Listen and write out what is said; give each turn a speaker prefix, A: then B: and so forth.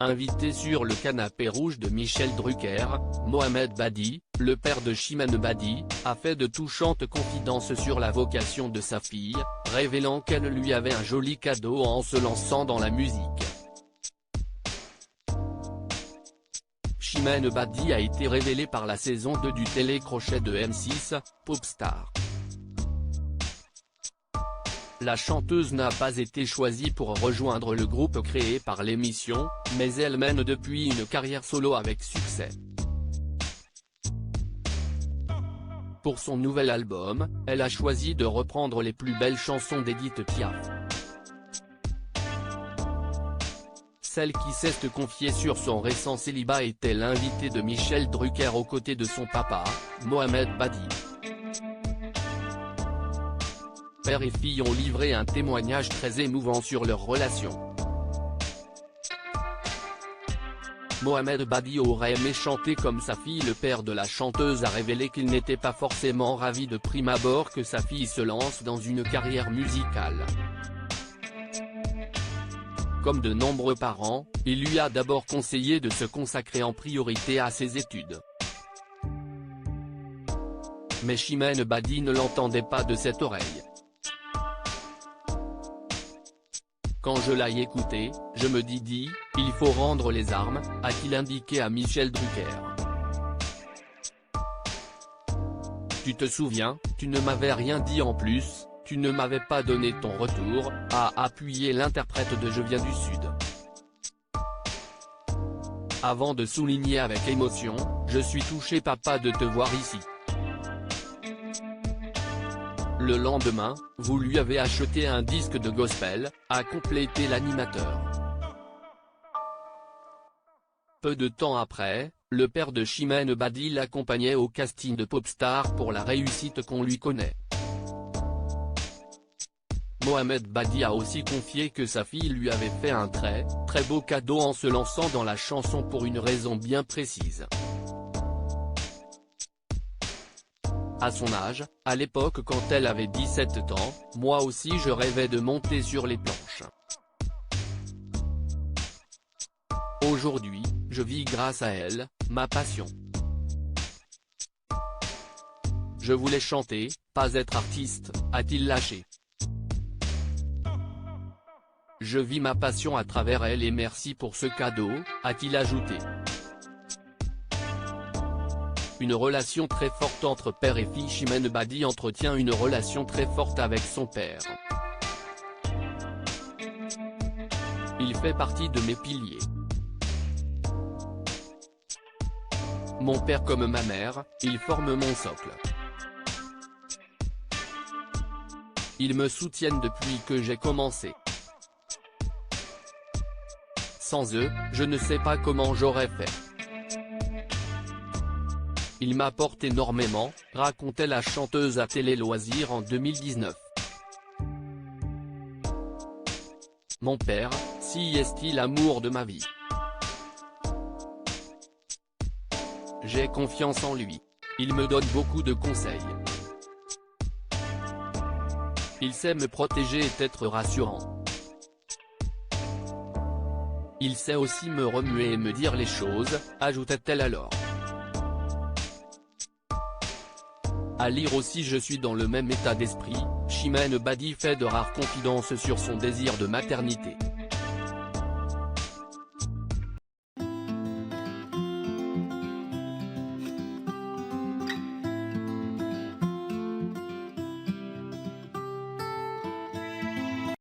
A: Invité sur le canapé rouge de Michel Drucker, Mohamed Badi, le père de Chimène Badi, a fait de touchantes confidences sur la vocation de sa fille, révélant qu'elle lui avait un joli cadeau en se lançant dans la musique. Chimène Badi a été révélée par la saison 2 du télécrochet de M6, Popstar. La chanteuse n'a pas été choisie pour rejoindre le groupe créé par l'émission, mais elle mène depuis une carrière solo avec succès. Pour son nouvel album, elle a choisi de reprendre les plus belles chansons d'Édith Piaf. Celle qui s'est confiée sur son récent célibat était l'invitée de Michel Drucker aux côtés de son papa, Mohamed Badi. Père et fille ont livré un témoignage très émouvant sur leur relation. Mohamed Badi aurait aimé chanter comme sa fille. Le père de la chanteuse a révélé qu'il n'était pas forcément ravi de prime abord que sa fille se lance dans une carrière musicale. Comme de nombreux parents, il lui a d'abord conseillé de se consacrer en priorité à ses études. Mais Chimène Badi ne l'entendait pas de cette oreille. Quand je l'ai écouté, je me dis, il faut rendre les armes, a-t-il indiqué à Michel Drucker. Tu te souviens, tu ne m'avais rien dit en plus, tu ne m'avais pas donné ton retour, a appuyé l'interprète de Je viens du Sud. Avant de souligner avec émotion, je suis touché papa de te voir ici. Le lendemain, vous lui avez acheté un disque de gospel, a complété l'animateur. Peu de temps après, le père de Chimène Badi l'accompagnait au casting de Popstar pour la réussite qu'on lui connaît. Mohamed Badi a aussi confié que sa fille lui avait fait un très beau cadeau en se lançant dans la chanson pour une raison bien précise. À son âge, à l'époque quand elle avait 17 ans, moi aussi je rêvais de monter sur les planches. Aujourd'hui, je vis grâce à elle, ma passion. Je voulais chanter, pas être artiste, a-t-il lâché. Je vis ma passion à travers elle et merci pour ce cadeau, a-t-il ajouté. Une relation très forte entre père et fille. Chimène Badi entretient une relation très forte avec son père. Il fait partie de mes piliers. Mon père comme ma mère, ils forment mon socle. Ils me soutiennent depuis que j'ai commencé. Sans eux, je ne sais pas comment j'aurais fait. Il m'apporte énormément, racontait la chanteuse à Télé Loisirs en 2019. Mon père, si est-il l'amour de ma vie. J'ai confiance en lui. Il me donne beaucoup de conseils. Il sait me protéger et être rassurant. Il sait aussi me remuer et me dire les choses, ajoutait-elle alors. À lire aussi. Je suis dans le même état d'esprit. Chimène Badi fait de rares confidences sur son désir de maternité.